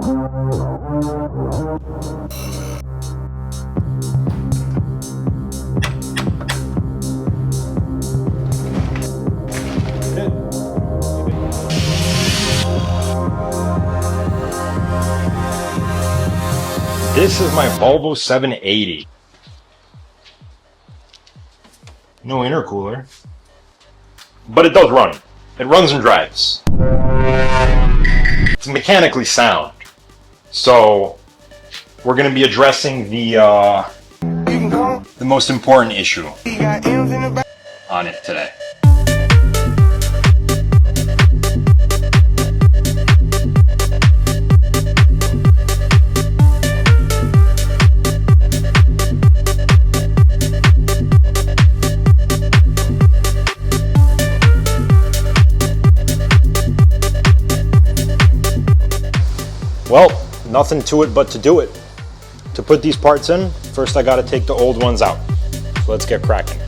This is my Volvo 780. No intercooler, but it does run. It runs and drives. It's mechanically sound. So we're going to be addressing the most important issue on it today. Well, nothing to it but to do it. To put these parts in, first I gotta take the old ones out. So let's get cracking.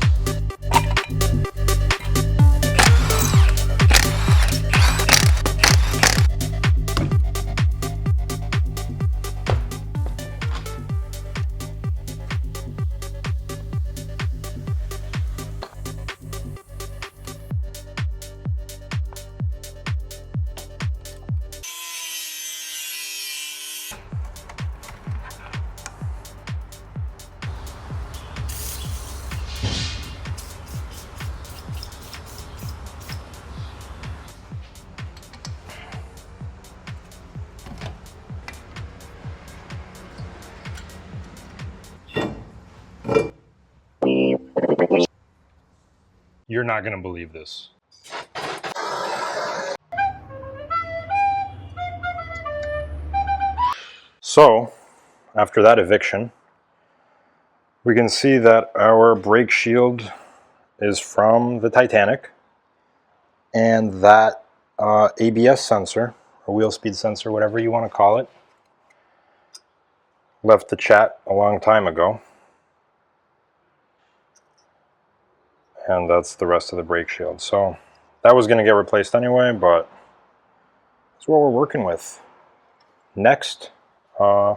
You're not gonna believe this. So, after that eviction, we can see that our brake shield is from the Titanic, and that ABS sensor, or wheel speed sensor, whatever you want to call it, left the chat a long time ago. And that's the rest of the brake shield. So that was going to get replaced anyway, but that's what we're working with. Next, we're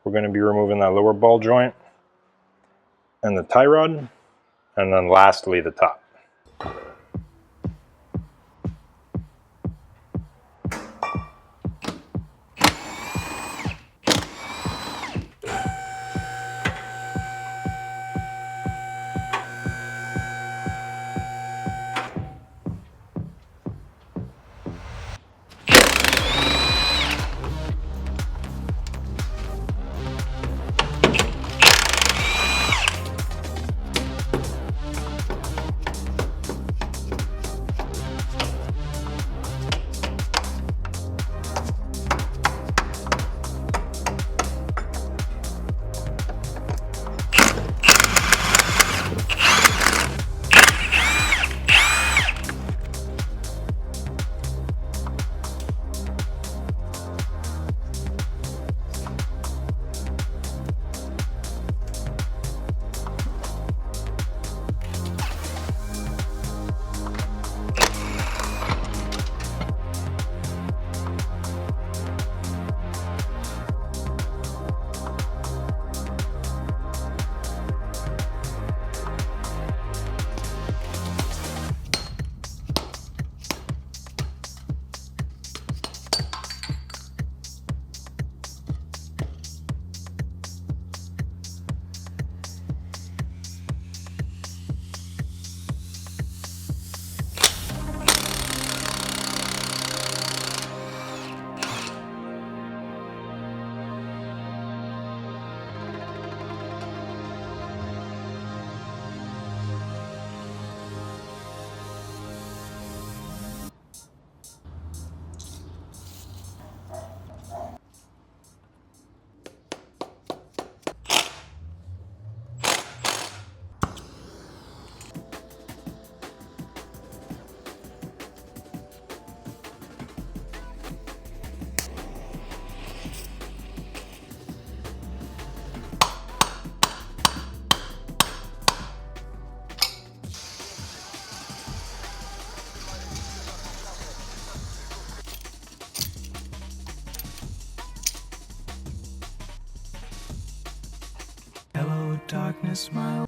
going to be removing that lower ball joint and the tie rod, and then lastly the top. darkness, my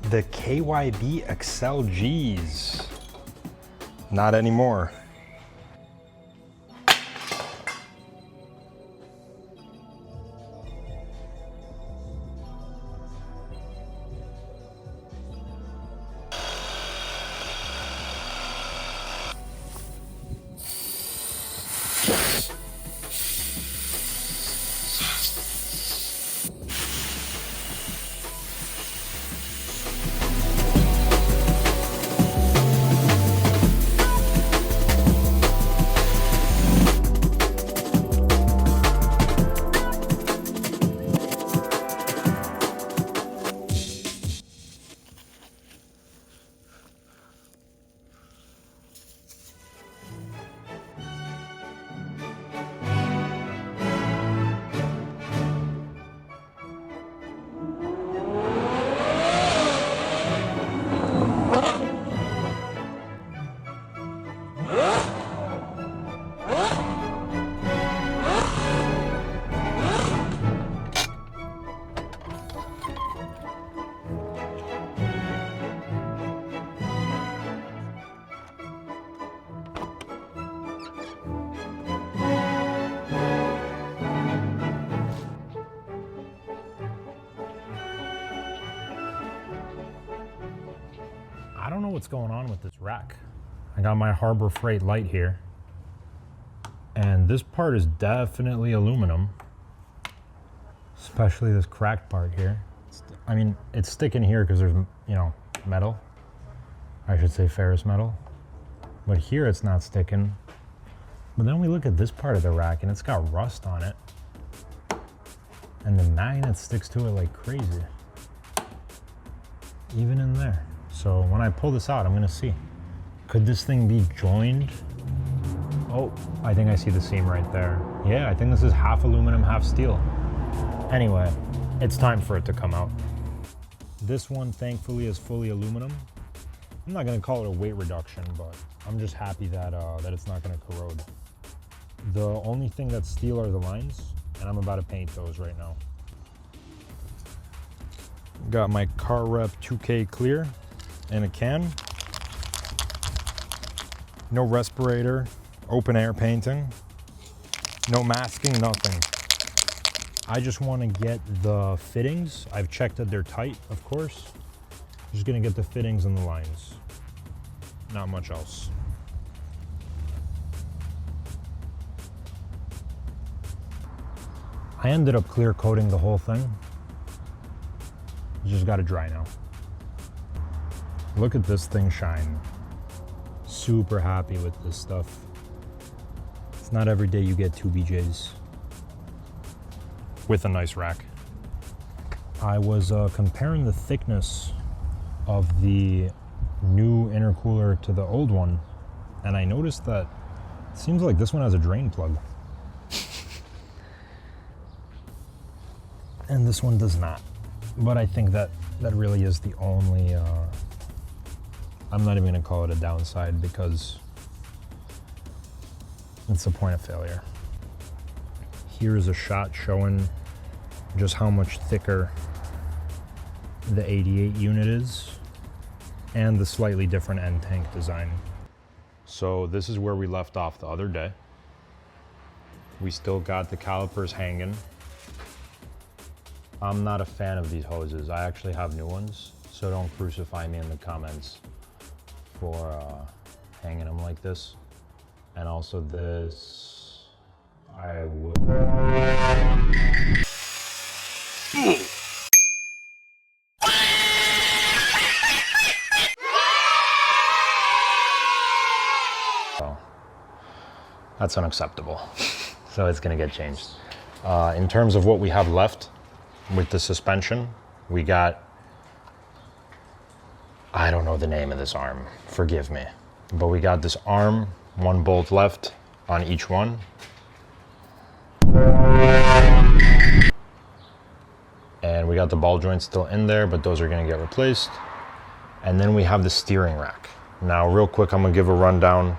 The KYB XLGs. Not anymore. I don't know what's going on with this rack. I got my Harbor Freight light here, and this part is definitely aluminum, especially this cracked part here. I mean, it's sticking here because there's, you know, metal. I should say ferrous metal. But here it's not sticking. But then we look at this part of the rack and it's got rust on it. And the magnet sticks to it like crazy. Even in there. So when I pull this out, I'm gonna see. Could this thing be joined? Oh, I think I see the seam right there. Yeah, I think this is half aluminum, half steel. Anyway, it's time for it to come out. This one, thankfully, is fully aluminum. I'm not gonna call it a weight reduction, but I'm just happy that, that it's not gonna corrode. The only thing that's steel are the lines, and I'm about to paint those right now. Got my Car Rep 2K clear in a can. No respirator, open air painting, no masking, nothing. I just want to get the fittings. I've checked that they're tight, of course. Just gonna get the fittings and the lines. Not much else. I ended up clear coating the whole thing. Just gotta dry now. Look at this thing shine. Super happy with this stuff. It's not every day you get 2 BJs with a nice rack. I was comparing the thickness of the new intercooler to the old one, and I noticed that it seems like this one has a drain plug. And this one does not. But I think that really is the only, I'm not even gonna call it a downside because it's a point of failure. Here's a shot showing just how much thicker the 88 unit is and the slightly different end tank design. So this is where we left off the other day. We still got the calipers hanging. I'm not a fan of these hoses. I actually have new ones, so don't crucify me in the comments for hanging them like this. And also this, I would. So that's unacceptable. So it's gonna get changed. In terms of what we have left with the suspension, we got, I don't know the name of this arm, forgive me, but we got this arm, one bolt left on each one. And we got the ball joints still in there, but those are gonna get replaced. And then we have the steering rack. Now, real quick, I'm gonna give a rundown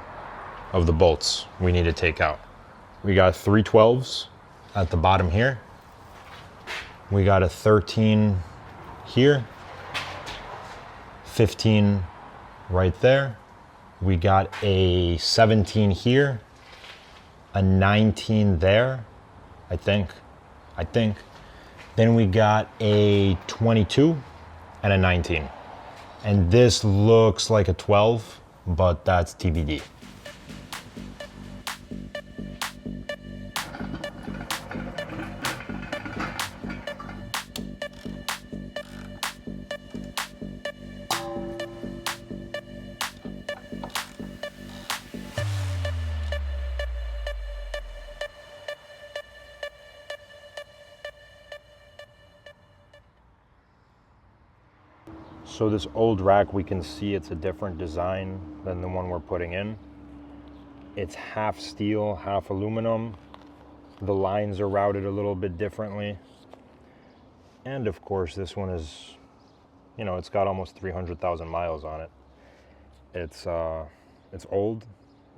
of the bolts we need to take out. We got 3 12s at the bottom here. We got a 13 here, 15 right there. We got a 17 here, a 19 there, I think. Then we got a 22 and a 19. And this looks like a 12, but that's TBD. So this old rack, we can see it's a different design than the one we're putting in. It's half steel, half aluminum. The lines are routed a little bit differently. And of course, this one is, you know, it's got almost 300,000 miles on it. It's old,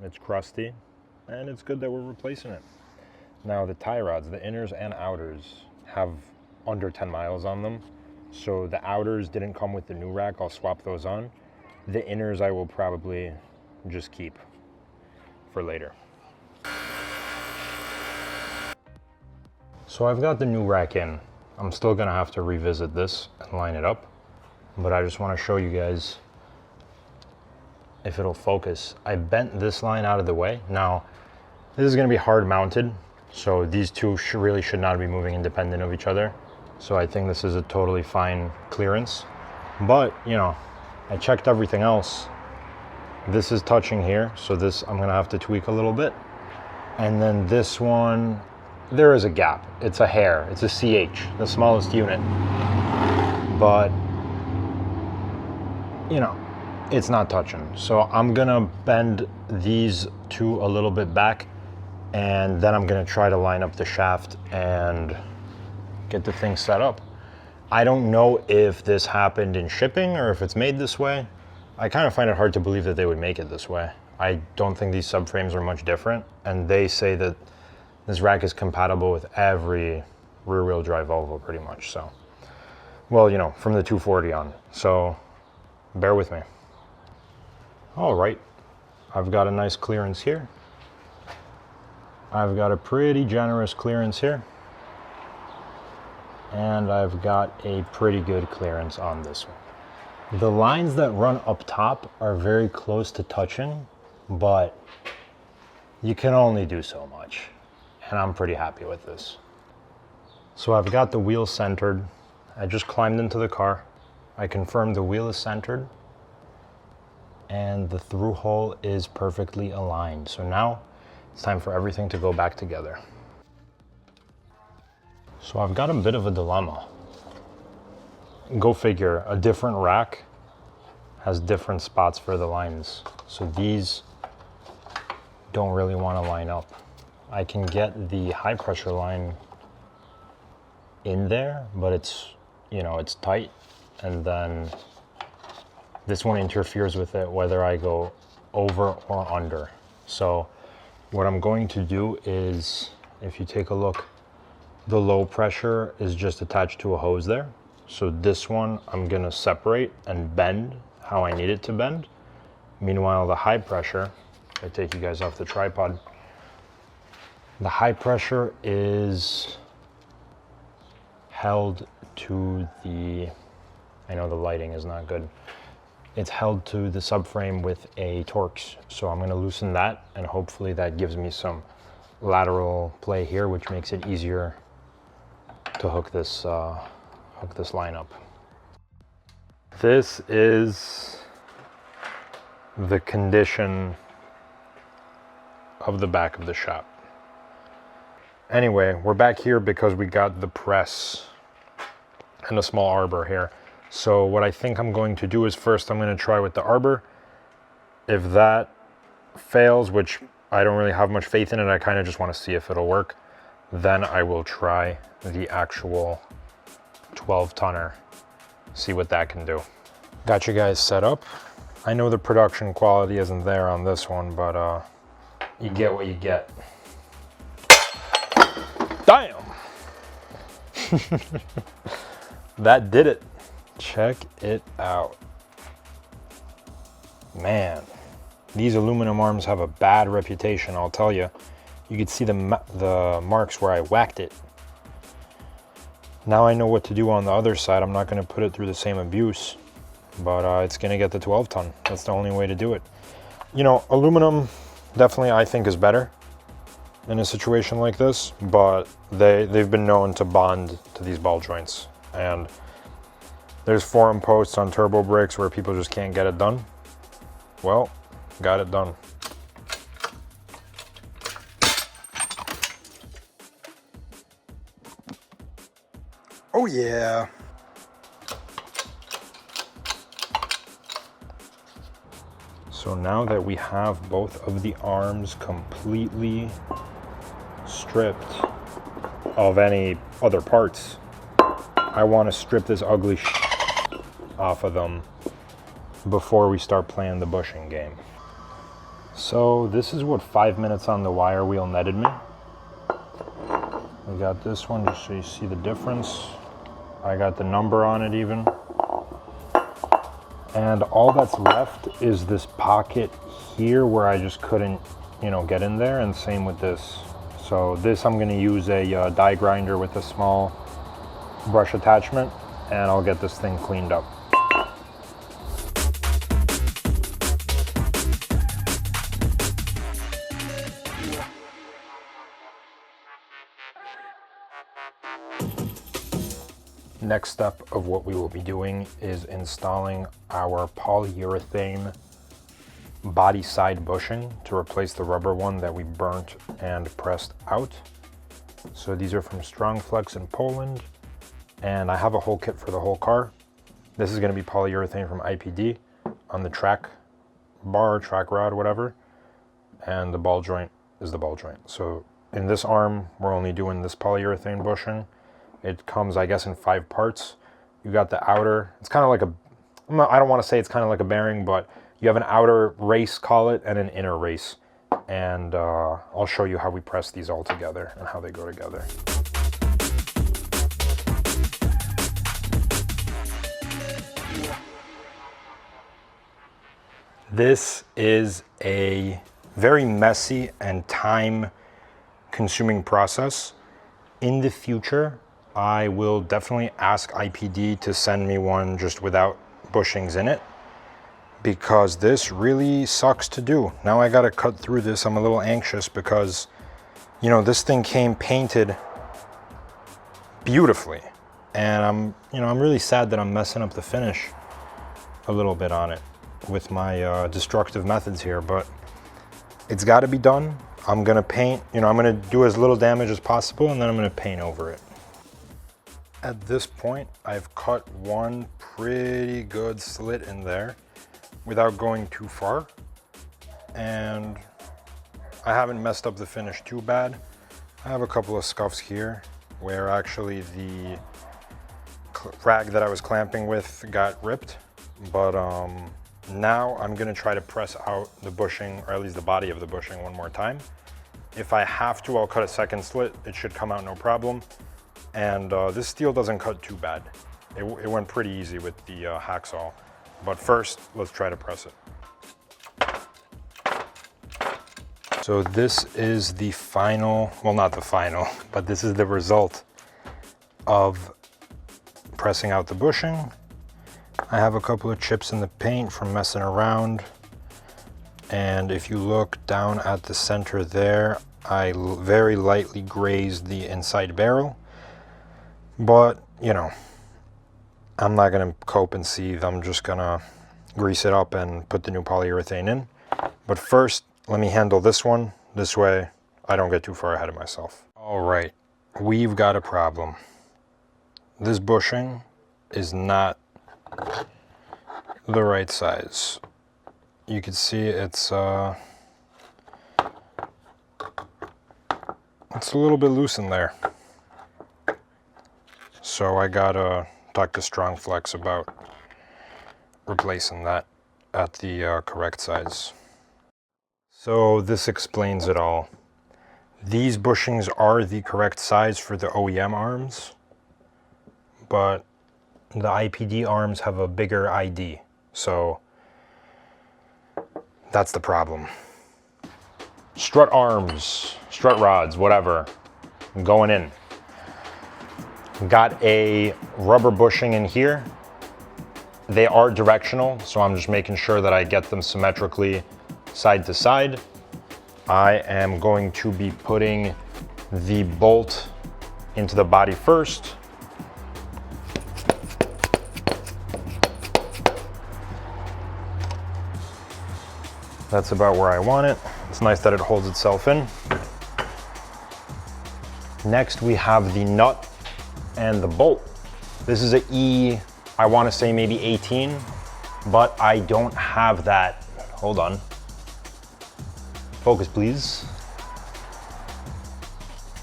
it's crusty, and it's good that we're replacing it. Now the tie rods, the inners and outers, have under 10 miles on them. So the outers didn't come with the new rack, I'll swap those on. The inners I will probably just keep for later. So I've got the new rack in. I'm still gonna have to revisit this and line it up, but I just wanna show you guys if it'll focus. I bent this line out of the way. Now, this is gonna be hard mounted, so these two really should not be moving independent of each other. So I think this is a totally fine clearance. But, you know, I checked everything else. This is touching here, so this I'm gonna have to tweak a little bit. And then this one, there is a gap. It's a hair, it's a CH, the smallest unit. But, you know, it's not touching. So I'm gonna bend these two a little bit back, and then I'm gonna try to line up the shaft and get the thing set up. I don't know if this happened in shipping or if it's made this way. I kind of find it hard to believe that they would make it this way. I don't think these subframes are much different, and they say that this rack is compatible with every rear-wheel drive Volvo pretty much, so. Well, you know, from the 240 on, so bear with me. All right, I've got a nice clearance here. I've got a pretty generous clearance here. And I've got a pretty good clearance on this one. The lines that run up top are very close to touching, but you can only do so much. And I'm pretty happy with this. So I've got the wheel centered. I just climbed into the car. I confirmed the wheel is centered and the through hole is perfectly aligned. So now it's time for everything to go back together. So I've got a bit of a dilemma. Go figure, a different rack has different spots for the lines. So these don't really want to line up. I can get the high pressure line in there, but it's, you know, it's tight. And then this one interferes with it whether I go over or under. So what I'm going to do is, if you take a look, the low pressure is just attached to a hose there. So this one I'm gonna separate and bend how I need it to bend. Meanwhile, the high pressure, if I take you guys off the tripod, the high pressure is held to the, I know the lighting is not good, it's held to the subframe with a Torx. So I'm gonna loosen that, and hopefully that gives me some lateral play here, which makes it easier to hook this line up. This is the condition of the back of the shop. Anyway, we're back here because we got the press and a small arbor here. So what I think I'm going to do is first I'm going to try with the arbor. If that fails, which I don't really have much faith in it, I kind of just want to see if it'll work, then I will try the actual 12-tonner, see what that can do. Got you guys set up. I know the production quality isn't there on this one, but you get what you get. Damn! That did it. Check it out. Man, these aluminum arms have a bad reputation, I'll tell you. You could see the marks where I whacked it. Now I know what to do on the other side. I'm not going to put it through the same abuse, but it's going to get the 12-ton. That's the only way to do it. You know, aluminum definitely I think is better in a situation like this, but they've been known to bond to these ball joints. And there's forum posts on turbo brakes where people just can't get it done. Well, got it done. Oh yeah. So now that we have both of the arms completely stripped of any other parts, I want to strip this ugly off of them before we start playing the bushing game. So this is what 5 minutes on the wire wheel netted me. We got this one just so you see the difference. I got the number on it even. And all that's left is this pocket here where I just couldn't, you know, get in there, and same with this. So this I'm gonna use a die grinder with a small brush attachment, and I'll get this thing cleaned up. Next step of what we will be doing is installing our polyurethane body side bushing to replace the rubber one that we burnt and pressed out. So these are from Strong Flex in Poland, and I have a whole kit for the whole car. This is going to be polyurethane from IPD on the track bar, track rod, whatever, and the ball joint is the ball joint. So in this arm, we're only doing this polyurethane bushing. It comes, I guess, in 5 parts. You got the outer, it's kind of like I don't want to say it's kind of like a bearing, but you have an outer race, call it, and an inner race. And I'll show you how we press these all together and how they go together. This is a very messy and time-consuming process. In the future, I will definitely ask IPD to send me one just without bushings in it, because this really sucks to do. Now I gotta cut through this. I'm a little anxious because, you know, this thing came painted beautifully, and I'm really sad that I'm messing up the finish a little bit on it with my destructive methods here, but it's got to be done. I'm gonna paint, I'm gonna do as little damage as possible, and then I'm gonna paint over it. At this point, I've cut one pretty good slit in there without going too far, and I haven't messed up the finish too bad. I have a couple of scuffs here where actually the rag that I was clamping with got ripped, but now I'm gonna try to press out the bushing, or at least the body of the bushing, one more time. If I have to, I'll cut a second slit. It should come out no problem. And this steel doesn't cut too bad. It went pretty easy with the hacksaw. But first, let's try to press it. So this is the final, well, not the final, but this is the result of pressing out the bushing. I have a couple of chips in the paint from messing around. And if you look down at the center there, I very lightly grazed the inside barrel. But, you know, I'm not gonna cope and seethe. I'm just gonna grease it up and put the new polyurethane in. But first, let me handle this one. This way, I don't get too far ahead of myself. All right, we've got a problem. This bushing is not the right size. You can see it's a little bit loose in there. So I gotta talk to Strong Flex about replacing that at the correct size. So this explains it all. These bushings are the correct size for the OEM arms, but the IPD arms have a bigger ID. So that's the problem. Strut arms, strut rods, whatever, going in. Got a rubber bushing in here. They are directional, so I'm just making sure that I get them symmetrically side to side. I am going to be putting the bolt into the body first. That's about where I want it. It's nice that it holds itself in. Next, we have the nut and the bolt. This is a I want to say maybe 18, but I don't have that. Hold on. Focus, please.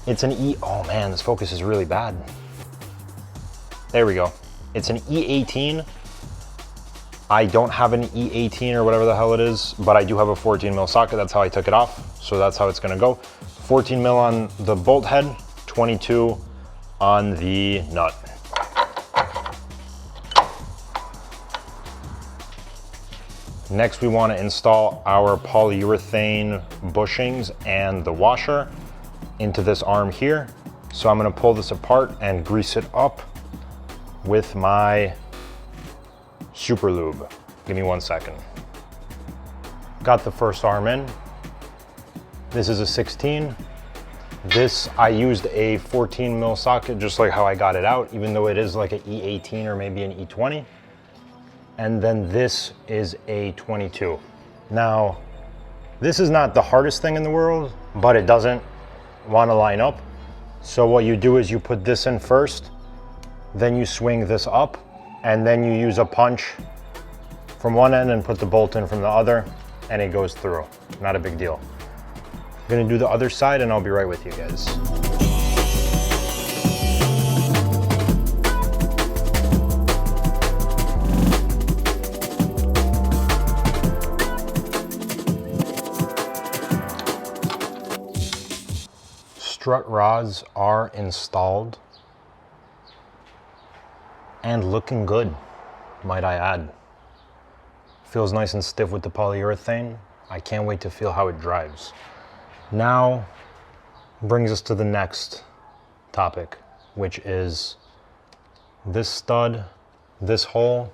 It's an oh man, this focus is really bad. There we go. It's an E18. I don't have an E18 or whatever the hell it is, but I do have a 14 mil socket. That's how I took it off. So that's how it's gonna go. 14 mil on the bolt head, 22 on the nut. Next, we want to install our polyurethane bushings and the washer into this arm here. So I'm going to pull this apart and grease it up with my super lube. Give me 1 second. Got the first arm in. This is a 16. This, I used a 14 mil socket, just like how I got it out, even though it is like an E18 or maybe an E20. And then this is a 22. Now, this is not the hardest thing in the world, but it doesn't want to line up. So what you do is you put this in first, then you swing this up, and then you use a punch from one end and put the bolt in from the other, and it goes through. Not a big deal. I'm gonna do the other side and I'll be right with you guys. Strut rods are installed and looking good, might I add. Feels nice and stiff with the polyurethane. I can't wait to feel how it drives. Now brings us to the next topic, which is this stud, this hole,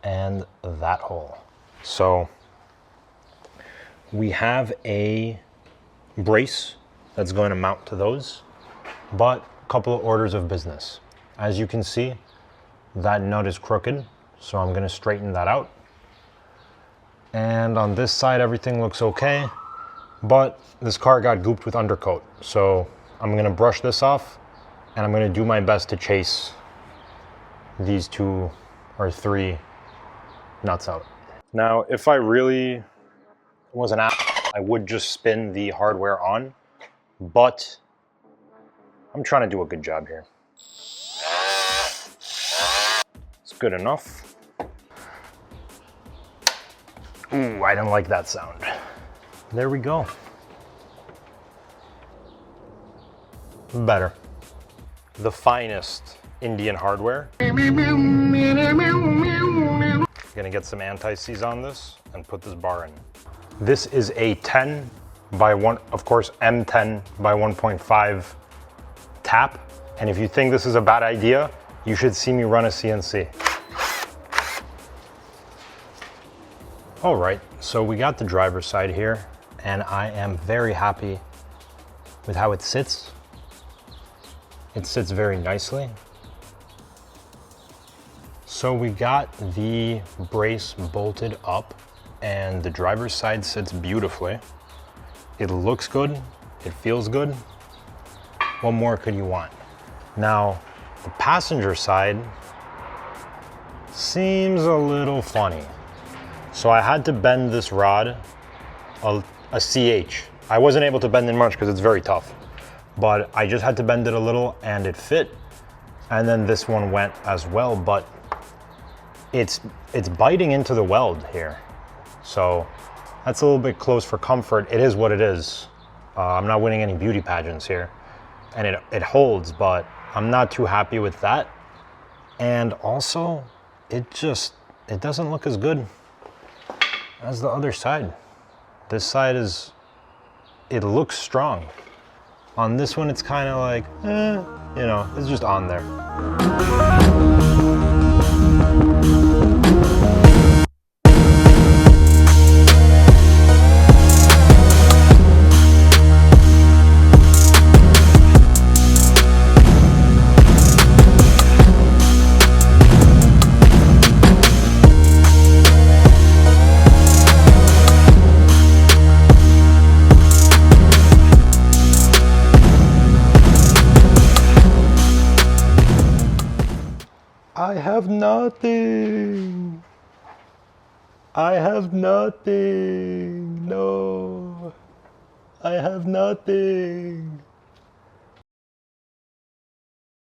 and that hole. So we have a brace that's going to mount to those, but a couple of orders of business. As you can see, that nut is crooked, so I'm going to straighten that out. And on this side, everything looks okay, but this car got gooped with undercoat. So I'm going to brush this off, and I'm going to do my best to chase these 2 or 3 nuts out. Now, if I really was an ass, I would just spin the hardware on, but I'm trying to do a good job here. It's good enough. Ooh, I didn't like that sound. There we go. Better. The finest Indian hardware. Gonna get some anti-seize on this and put this bar in. This is a 10 by 1, of course, M10 by 1.5 tap. And if you think this is a bad idea, You should see me run a CNC. All right, so we got the driver's side here, and I am very happy with how it sits. It sits very nicely. So we got the brace bolted up, and the driver's side sits beautifully. It looks good, it feels good. What more could you want? Now, the passenger side seems a little funny. So I had to bend this rod a CH. I wasn't able to bend it much because it's very tough, but I just had to bend it a little and it fit. And then this one went as well, but it's biting into the weld here. So that's a little bit close for comfort. It is what it is. I'm not winning any beauty pageants here. And it holds, but I'm not too happy with that. And also, it doesn't look as good as the other side. This side it looks strong. On this one, it's kind of like, you know, it's just on there. I have nothing. I have nothing. No. I have nothing.